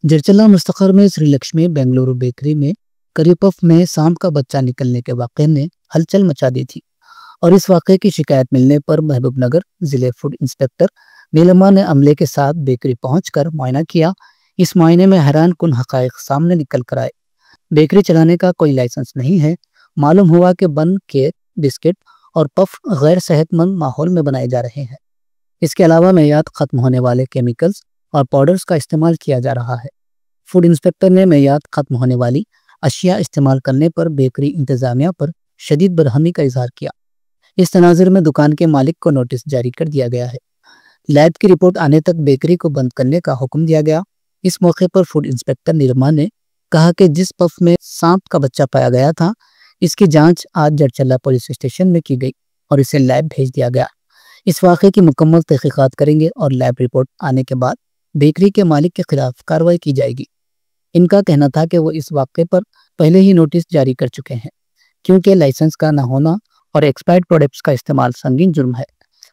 जरचला मुस्तखर में श्री लक्ष्मी बेंगलुरु बेकरी में करी पफ में सांप का बच्चा निकलने के वाक़े ने हलचल मचा दी थी। और इस वाक़े की शिकायत मिलने पर महबूबनगर जिले फूड इंस्पेक्टर नीलमा ने अमले के साथ बेकरी पहुंचकर मुआयना किया। इस मुआयने में हैरान कुन हकायक सामने निकल कर आए। बेकरी चलाने का कोई लाइसेंस नहीं है। मालूम हुआ कि बन, केक, बिस्किट और पफ गैर सेहतमंद माहौल में बनाए जा रहे हैं। इसके अलावा मेयाद खत्म होने वाले केमिकल्स और पाउडर्स का इस्तेमाल किया जा रहा है। फूड इंस्पेक्टर ने मेयाद खत्म होने वाली अशिया इस्तेमाल करने पर बेकरी इंतजामिया पर शदीद बरहमी का इजहार किया। इस तनाजुर में दुकान के मालिक को नोटिस जारी कर दिया गया है। लैब की रिपोर्ट आने तक बेकरी को बंद करने का हुक्म दिया गया। इस मौके पर फूड इंस्पेक्टर निरमा ने कहा कि जिस पफ में सांप का बच्चा पाया गया था, इसकी जांच आज जरचल्ला पुलिस स्टेशन में की गई और इसे लैब भेज दिया गया। इस वाक़े की मुकम्मल तहकीकात करेंगे और लैब रिपोर्ट आने के बाद बेकरी के मालिक के खिलाफ कार्रवाई की जाएगी। इनका कहना था कि वो इस वाक़े पर पहले ही नोटिस जारी कर चुके हैं, क्योंकि लाइसेंस का न होना और एक्सपायर्ड प्रोडक्ट्स का इस्तेमाल संगीन जुर्म है।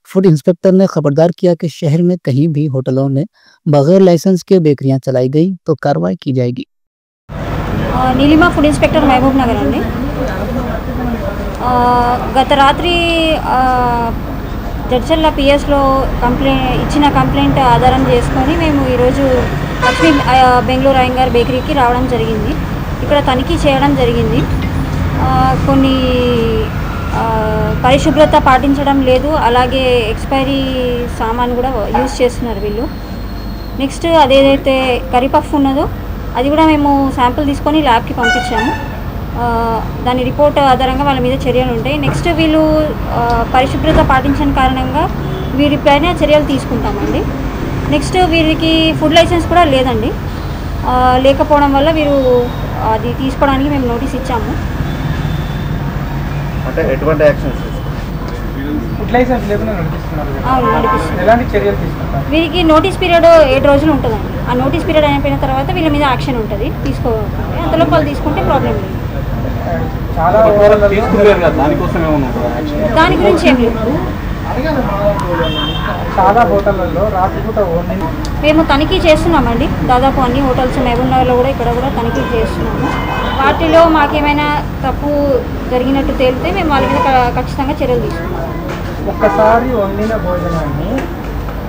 फूड इंस्पेक्टर ने खबरदार किया कि शहर में कहीं भी होटलों में बगैर लाइसेंस के बेकरियां चलाई गई तो कार्रवाई की जाएगी। నీలిమా ఫుడ్ ఇన్స్పెక్టర్ మహబూబ్ నగర్ అండి. గత రాత్రి జడ్చర్ల పిఎస్లో ఇచ్చిన కంప్లైంట్ ఆధారం చేసుకొని మేము ఈరోజు లక్ష్మీ బెంగళూరు అయ్యంగార్ బేకరీకి రావడం జరిగింది. ఇక్కడ తనిఖీ చేయడం జరిగింది. కొన్ని పరిశుభ్రత పాటించడం లేదు, అలాగే ఎక్స్పైరీ సామాన్ కూడా యూజ్ చేస్తున్నారు వీళ్ళు. నెక్స్ట్ అదేదైతే కర్రీ పఫ్ ఉన్నదో అది కూడా మేము శాంపుల్ తీసుకొని ల్యాబ్కి పంపించాము. దాని రిపోర్ట్ ఆధారంగా వాళ్ళ మీద చర్యలు ఉంటాయి. నెక్స్ట్ వీళ్ళు పరిశుభ్రత పాటించని కారణంగా వీరిపైన చర్యలు తీసుకుంటామండి. నెక్స్ట్ వీరికి ఫుడ్ లైసెన్స్ కూడా లేదండి. లేకపోవడం వల్ల వీరు అది తీసుకోవడానికి మేము నోటీస్ ఇచ్చాము. అంటే ఎటువంటి యాక్షన్స్ ఫుడ్ లైసెన్స్ లేకుండా నడిపిస్తున్నారు. అవును, నడిపిస్తున్నారు. ఎలాంటి చర్యలు తీసుకుంటారు? వీరికి నోటీస్ పీరియడ్ 7 రోజులు ఉంటుందండి. ఆ నోటీస్ పీరియడ్ అయిపోయిన తర్వాత వీళ్ళ మీద యాక్షన్ ఉంటుంది. తీసుకోవాలి, అంతలోపు వాళ్ళు తీసుకుంటే ప్రాబ్లం లేదు. చాలా దాని గురించి ఏం లేదు. చాలా హోటళ్ళల్లో రాత్రిపూట మేము తనిఖీ చేస్తున్నామండి. దాదాపు అన్ని హోటల్స్ మహబూబ్నగర్లో కూడా ఇక్కడ కూడా తనిఖీ చేస్తున్నాము. వాటిలో మాకేమైనా తప్పు జరిగినట్టు తేలితే మేము వాళ్ళ మీద ఖచ్చితంగా చర్యలు తీసుకుంటాం. ఒక్కసారి వండిన భోజనాన్ని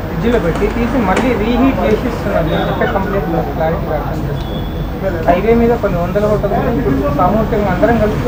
ఫ్రిడ్జ్లో పెట్టి తీసి మళ్ళీ రీహీట్ చేసి ఇస్తున్నారు. చెప్పే కంప్లైంట్ క్లారిటీ అర్థం చేసుకోవాలి. హైవే మీద కొన్ని వందల హోటల్స్ సామూహికంగా అందరం కలిసి